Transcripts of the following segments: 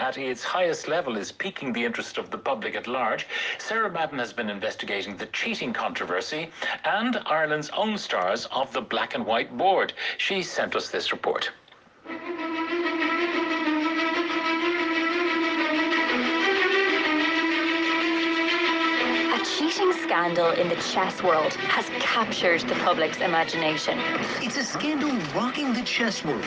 at its highest level is piquing the interest of the public at large. Sarah Madden has been investigating the cheating controversy and Ireland's own stars of the black and white board. She sent us this report. A cheating scandal in the chess world has captured the public's imagination. It's a scandal rocking the chess world.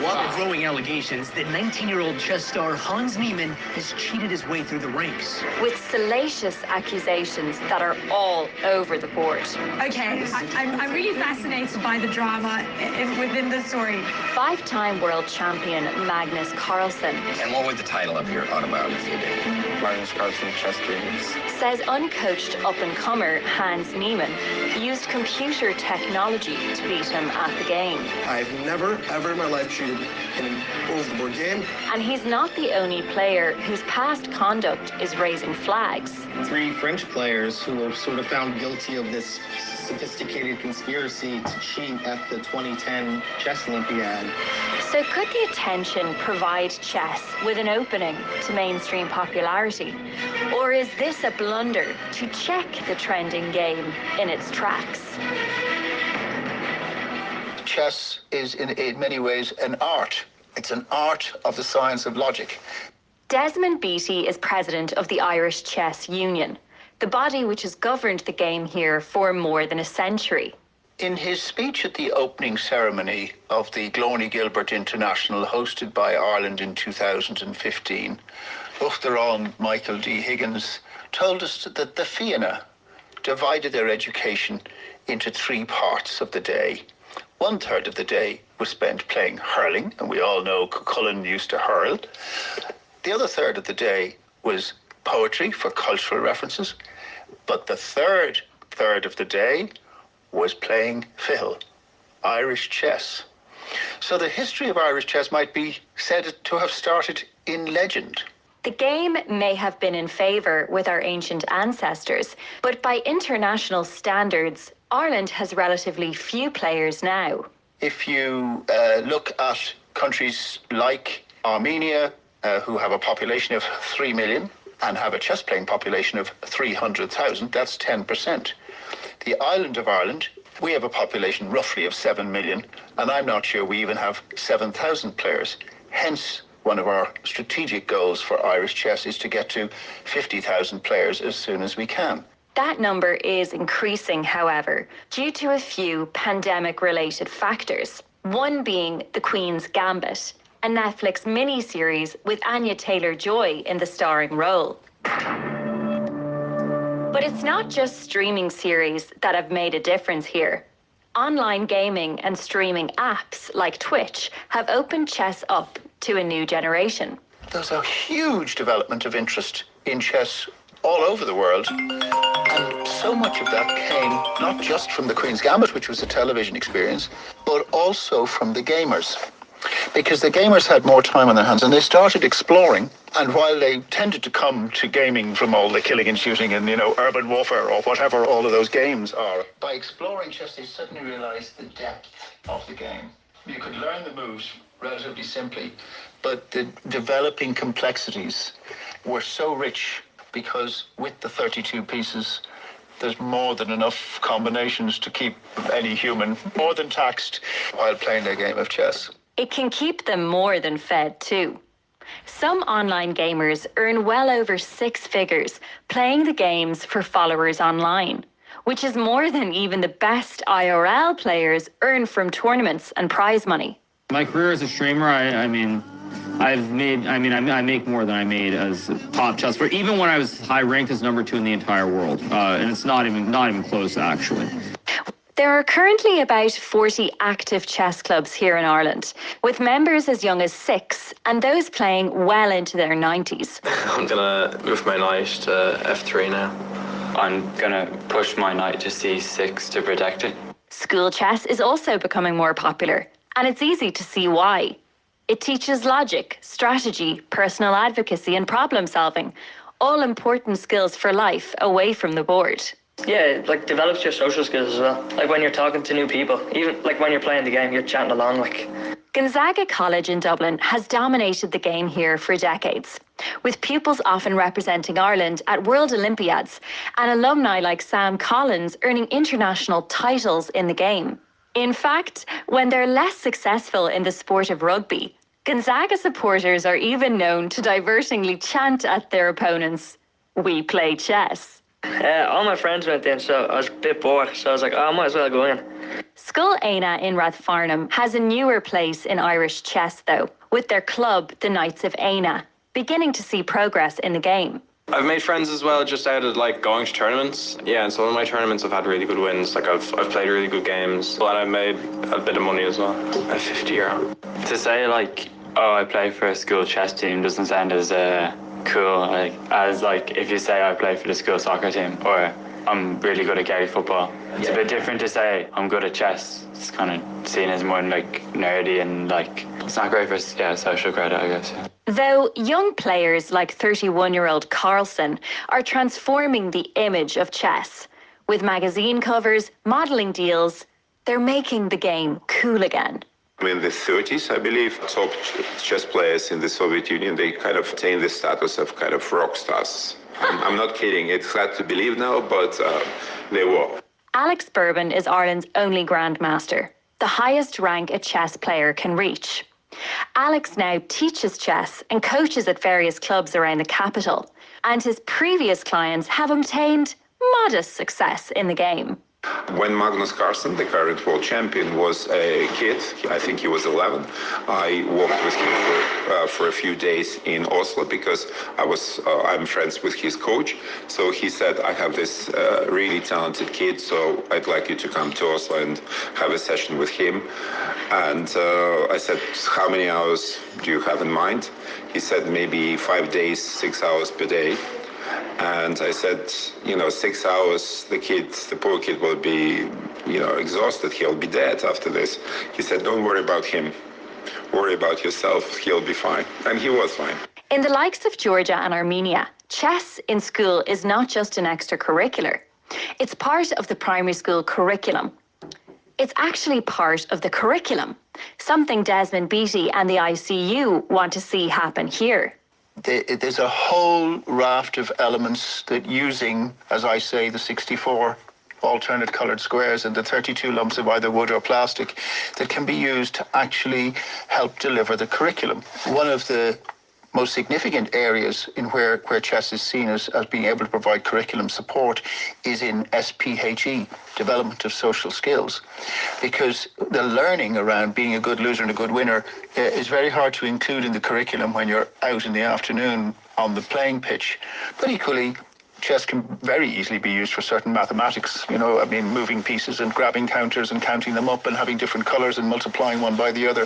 While growing allegations that 19-year-old chess star Hans Niemann has cheated his way through the ranks. With salacious accusations that are all over the board. Okay, I'm really fascinated by the drama within the story. Five-time world champion Magnus Carlsen. And what would the title of your autobiography be? Magnus Carlsen, Chess Genius. Says uncoached up-and-comer Hans Niemann used computer technology to beat him at the game. I've never, ever in my life cheated in an over-the-board game. And he's not the only player whose past conduct is raising flags. 3 French players who were sort of found guilty of this sophisticated conspiracy to cheat at the 2010 chess Olympiad. So could the attention provide chess with an opening to mainstream popularity? Or is this a blunder to check the trending game in its tracks? Chess is in many ways an art. It's an art of the science of logic. Desmond Beattie is president of the Irish Chess Union, the body which has governed the game here for more than a century. In his speech at the opening ceremony of the Glóney Gilbert International hosted by Ireland in 2015, Uachtarán Michael D. Higgins told us that the Fianna divided their education into 3 parts of the day. 1/3 of the day was spent playing hurling, and we all know Cullen used to hurl. The other 1/3 of the day was poetry for cultural references, but the 1/3 of the day was playing fiddle, Irish chess. So the history of Irish chess might be said to have started in legend. The game may have been in favour with our ancient ancestors, but by international standards, Ireland has relatively few players now. If you look at countries like Armenia, who have a population of 3 million and have a chess-playing population of 300,000, that's 10%. The island of Ireland, we have a population roughly of 7 million, and I'm not sure we even have 7,000 players. Hence, one of our strategic goals for Irish chess is to get to 50,000 players as soon as we can. That number is increasing, however, due to a few pandemic-related factors. One being The Queen's Gambit, a Netflix miniseries with Anya Taylor-Joy in the starring role. But it's not just streaming series that have made a difference here. Online gaming and streaming apps like Twitch have opened chess up to a new generation. There's a huge development of interest in chess all over the world. And so much of that came not just from The Queen's Gambit, which was a television experience, but also from the gamers. Because the gamers had more time on their hands and they started exploring. And while they tended to come to gaming from all the killing and shooting and, urban warfare or whatever all of those games are, by exploring chess, they suddenly realized the depth of the game. You could learn the moves relatively simply, but the developing complexities were so rich because with the 32 pieces, there's more than enough combinations to keep any human more than taxed while playing their game of chess. It can keep them more than fed too. Some online gamers earn well over 6 figures playing the games for followers online, which is more than even the best IRL players earn from tournaments and prize money. My career as a streamer, I make more than I made as a top chess player, even when I was high ranked as number 2 in the entire world. And it's not even close, actually. There are currently about 40 active chess clubs here in Ireland, with members as young as 6 and those playing well into their 90s. I'm going to move my knight to f3 now. I'm going to push my knight to c6 to protect it. School chess is also becoming more popular, and it's easy to see why. It teaches logic, strategy, personal advocacy, and problem solving, all important skills for life away from the board. Yeah, it develops your social skills as well. Like when you're talking to new people, even like when you're playing the game, you're chatting along. Gonzaga College in Dublin has dominated the game here for decades, with pupils often representing Ireland at World Olympiads and alumni like Sam Collins earning international titles in the game. In fact, when they're less successful in the sport of rugby, Gonzaga supporters are even known to divertingly chant at their opponents, "We play chess." All my friends went in, so I was a bit bored, so I was like, I might as well go in. Scoil Éine in Rathfarnham has a newer place in Irish chess, though, with their club, the Knights of Éine, beginning to see progress in the game. I've made friends as well just out of like going to tournaments. Yeah, and some of my tournaments I've had really good wins. Like I've played really good games, and I've made a bit of money as well, at €50. To say like, oh, I play for a school chess team doesn't sound as cool as if you say I play for the school soccer team or I'm really good at Gary football. It's a bit different to say I'm good at chess. It's kind of seen as more like nerdy and like it's not great for social credit, I guess. Though young players like 31-year-old Carlson are transforming the image of chess. With magazine covers, modelling deals, they're making the game cool again. In the 30s, I believe, top chess players in the Soviet Union, they kind of attained the status of kind of rock stars. I'm not kidding. It's hard to believe now, but they were. Alex Bourbon is Ireland's only Grandmaster, the highest rank a chess player can reach. Alex now teaches chess and coaches at various clubs around the capital, and his previous clients have obtained modest success in the game. When Magnus Carlsen, the current world champion, was a kid, I think he was 11, I worked with him for a few days in Oslo because I'm friends with his coach. So he said, I have this really talented kid, so I'd like you to come to Oslo and have a session with him. And I said, how many hours do you have in mind? He said, maybe 5 days, 6 hours per day. And I said, 6 hours, the poor kid will be, exhausted. He'll be dead after this. He said, don't worry about him. Worry about yourself. He'll be fine. And he was fine. In the likes of Georgia and Armenia, chess in school is not just an extracurricular. It's part of the primary school curriculum. It's actually part of the curriculum, something Desmond Beattie and the ICU want to see happen here. There's a whole raft of elements that using, as I say, the 64 alternate coloured squares and the 32 lumps of either wood or plastic that can be used to actually help deliver the curriculum. One of the most significant areas in where chess is seen as being able to provide curriculum support is in SPHE, development of social skills, because the learning around being a good loser and a good winner is very hard to include in the curriculum when you're out in the afternoon on the playing pitch. But equally, chess can very easily be used for certain mathematics, moving pieces and grabbing counters and counting them up and having different colors and multiplying one by the other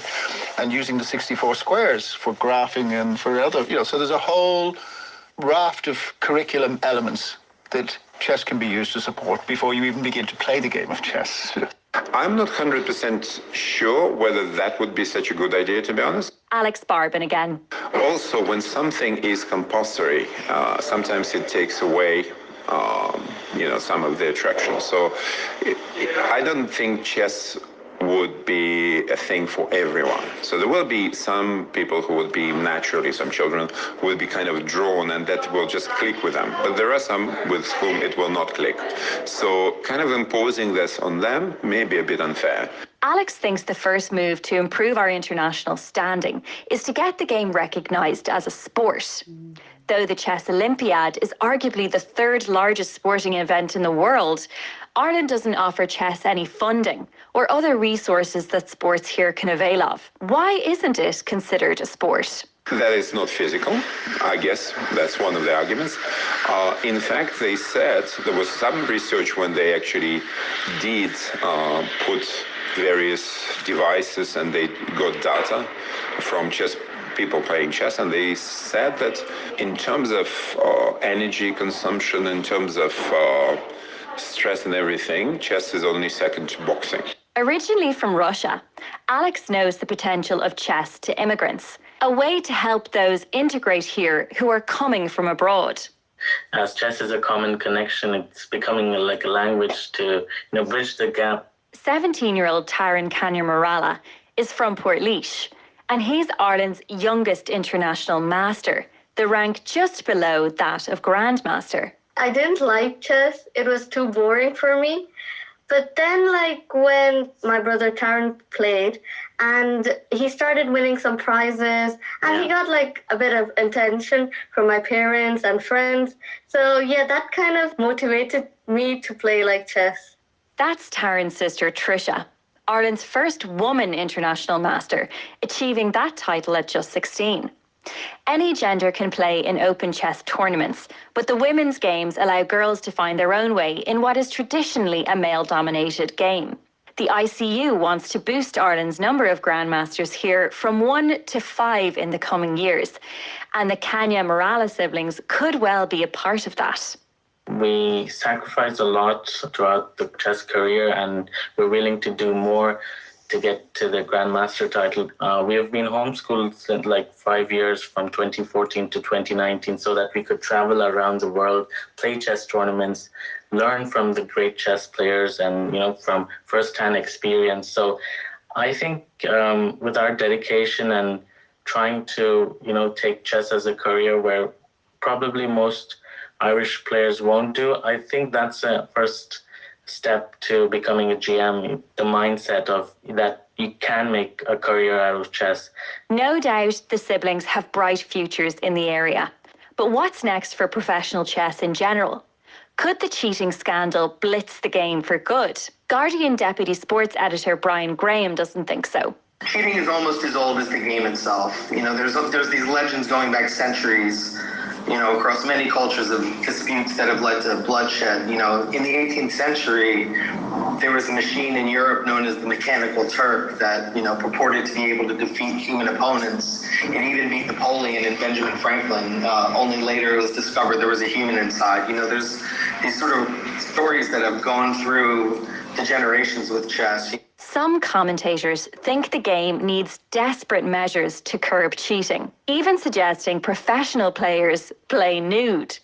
and using the 64 squares for graphing and for other, so there's a whole raft of curriculum elements that chess can be used to support before you even begin to play the game of chess. I'm not 100% sure whether that would be such a good idea, to be honest. Alex Bourbon again. Also, when something is compulsory, sometimes it takes away, some of the attraction. So I don't think chess would be a thing for everyone. So there will be some people who would be naturally, some children who will be kind of drawn and that will just click with them. But there are some with whom it will not click. So kind of imposing this on them may be a bit unfair. Alex thinks the first move to improve our international standing is to get the game recognised as a sport. Though the Chess Olympiad is arguably the third largest sporting event in the world, Ireland doesn't offer chess any funding or other resources that sports here can avail of. Why isn't it considered a sport? That is not physical, I guess. That's one of the arguments. In fact, they said there was some research when they actually did put various devices and they got data from chess people playing chess, and they said that in terms of energy consumption, in terms of stress and everything, chess is only second to boxing. Originally from Russia, Alex knows the potential of chess to immigrants, a way to help those integrate here who are coming from abroad. As chess is a common connection, it's becoming like a language to bridge the gap. 17-year-old Taran Kanya-Morala is from Portlaoise, and he's Ireland's youngest international master, the rank just below that of Grandmaster. I didn't like chess. It was too boring for me. But then, like, when my brother Taran played, and he started winning some prizes, and he got, like, a bit of attention from my parents and friends. So, yeah, that kind of motivated me to play, like, chess. That's Taran's sister, Trisha, Ireland's first woman international master, achieving that title at just 16. Any gender can play in open chess tournaments, but the women's games allow girls to find their own way in what is traditionally a male-dominated game. The ICU wants to boost Ireland's number of grandmasters here from 1 to 5 in the coming years, and the Kanya Morales siblings could well be a part of that. We sacrificed a lot throughout the chess career, and we're willing to do more to get to the Grandmaster title. We have been homeschooled since like 5 years, from 2014 to 2019, so that we could travel around the world, play chess tournaments, learn from the great chess players, and from first-hand experience. So I think with our dedication and trying to take chess as a career where probably most Irish players won't do, I think that's a first step to becoming a GM, the mindset of that you can make a career out of chess. No doubt the siblings have bright futures in the area. But what's next for professional chess in general? Could the cheating scandal blitz the game for good? Guardian Deputy Sports Editor Brian Graham doesn't think so. Cheating is almost as old as the game itself. There's these legends going back centuries, across many cultures of disputes that have led to bloodshed. In the 18th century, there was a machine in Europe known as the Mechanical Turk that, purported to be able to defeat human opponents and even beat Napoleon and Benjamin Franklin. Only later it was discovered there was a human inside. There's these sort of stories that have gone through the generations with chess. Some commentators think the game needs desperate measures to curb cheating, even suggesting professional players play nude.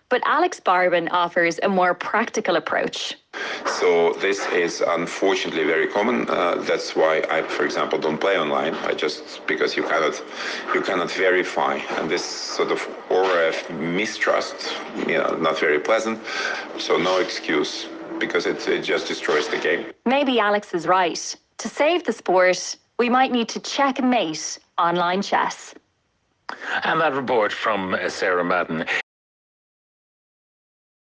But Alex Barbin offers a more practical approach. So this is unfortunately very common. That's why I, for example, don't play online. Because you cannot verify, and this sort of aura of mistrust, not very pleasant. So no excuse, because it just destroys the game. Maybe Alex is right. To save the sport, we might need to checkmate online chess. And that report from Sarah Madden.